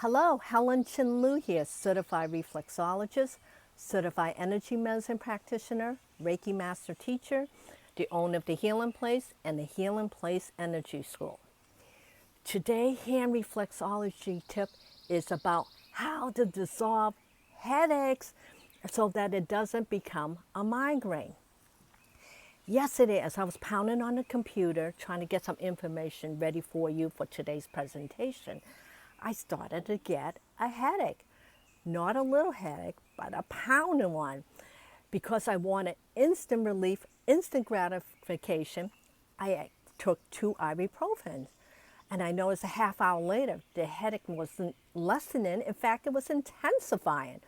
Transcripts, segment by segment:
Hello, Helen Chin Lu here, certified reflexologist, certified energy medicine practitioner, Reiki master teacher, the owner of the Healing Place and the Healing Place Energy School. Today, hand reflexology tip is about how to dissolve headaches so that it doesn't become a migraine. Yesterday, as I was pounding on the computer trying to get some information ready for you for today's presentation, I started to get a headache. Not a little headache, but a pounding one. Because I wanted instant relief, instant gratification, I took 2 ibuprofen. And I noticed a half hour later, the headache wasn't lessening. In fact, it was intensifying.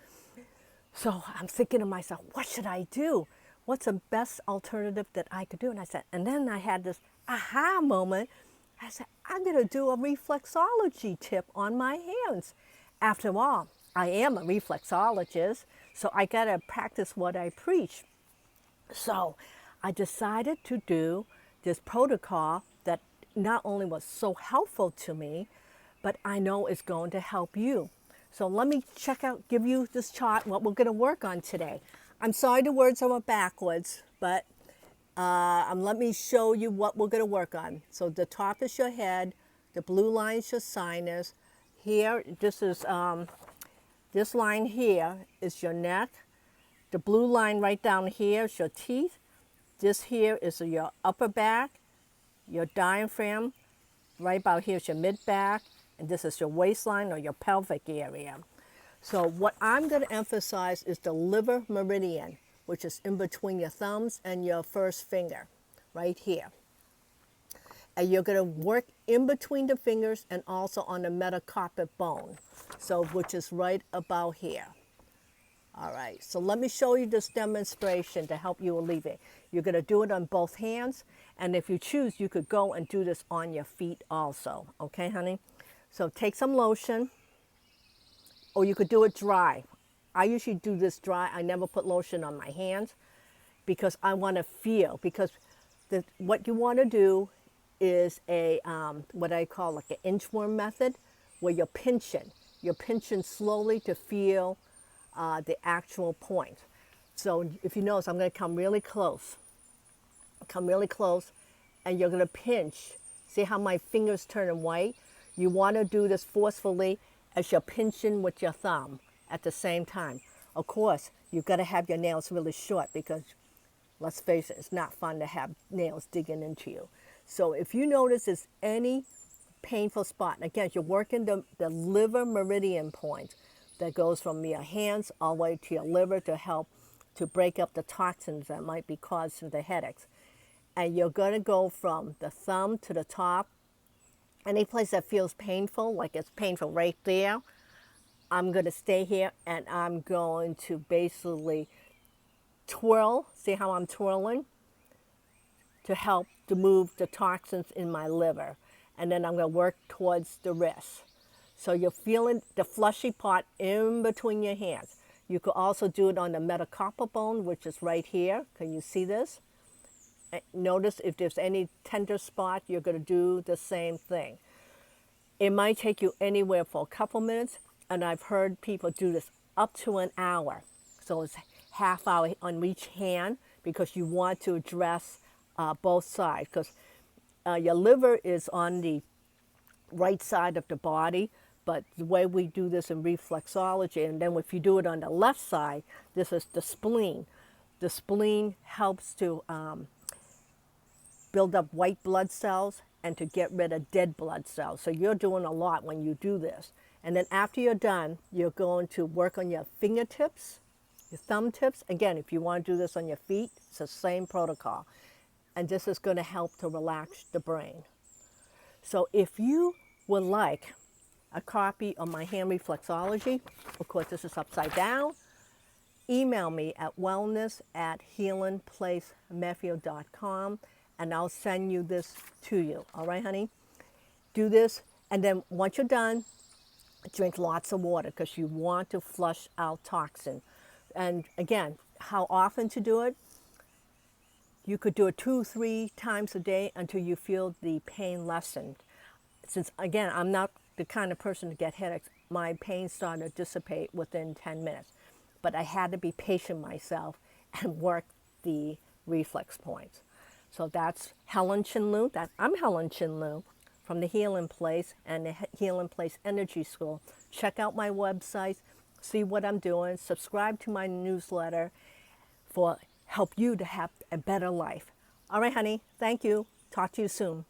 So I'm thinking to myself, what should I do? What's the best alternative that I could do? And then I had this aha moment. I said, I'm going to do a reflexology tip on my hands. After all, I am a reflexologist, so I got to practice what I preach. So I decided to do this protocol that not only was so helpful to me, but I know it's going to help you. So let me give you this chart, what we're going to work on today. I'm sorry the words are backwards, but let me show you what we're going to work on. So the top is your head, the blue line is your sinus. Here, this line here is your neck. The blue line right down here is your teeth. This here is your upper back, your diaphragm. Right about here is your mid back, and this is your waistline or your pelvic area. So what I'm going to emphasize is the liver meridian, which is in between your thumbs and your first finger, right here. And you're going to work in between the fingers and also on the metacarpal bone, so which is right about here. All right, so let me show you this demonstration to help you alleviate. You're going to do it on both hands, and if you choose, you could go and do this on your feet also. Okay, honey? So take some lotion, or you could do it dry. I usually do this dry. I never put lotion on my hands because I want to feel, because what you want to do is what I call like an inchworm method, where you're pinching. You're pinching slowly to feel the actual point. So if you notice, I'm going to come really close, and you're going to pinch. See how my fingers turn white? You want to do this forcefully as you're pinching with your thumb at the same time. Of course, you've got to have your nails really short because, let's face it, it's not fun to have nails digging into you. So if you notice there's any painful spot, and again, you're working the liver meridian point that goes from your hands all the way to your liver to help to break up the toxins that might be causing the headaches. And you're going to go from the thumb to the top. Any place that feels painful, like it's painful right there, I'm going to stay here and I'm going to basically twirl. See how I'm twirling? To help to move the toxins in my liver. And then I'm going to work towards the wrist. So you're feeling the fleshy part in between your hands. You could also do it on the metacarpal bone, which is right here. Can you see this? Notice if there's any tender spot, you're going to do the same thing. It might take you anywhere for a couple minutes, and I've heard people do this up to an hour. So it's half hour on each hand because you want to address both sides, because your liver is on the right side of the body, but the way we do this in reflexology, and then if you do it on the left side, this is the spleen. The spleen helps to build up white blood cells and to get rid of dead blood cells. So you're doing a lot when you do this. And then after you're done, you're going to work on your fingertips, your thumb tips. Again, if you want to do this on your feet, it's the same protocol. And this is going to help to relax the brain. So if you would like a copy of my hand reflexology, of course this is upside down, email me at wellness@healingplacemethod.com and I'll send you this to you. All right, honey? Do this, and then once you're done, drink lots of water because you want to flush out toxin. And again, how often to do it? You could do it 2-3 times a day until you feel the pain lessened. Since again, I'm not the kind of person to get headaches. My pain started to dissipate within 10 minutes. But I had to be patient myself and work the reflex points. So that's Helen Chin-Lu. I'm Helen Chin-Lu from the Healing Place and the Healing Place Energy School. Check out my website, see what I'm doing, subscribe to my newsletter for help you to have a better life. All right, honey, thank you. Talk to you soon.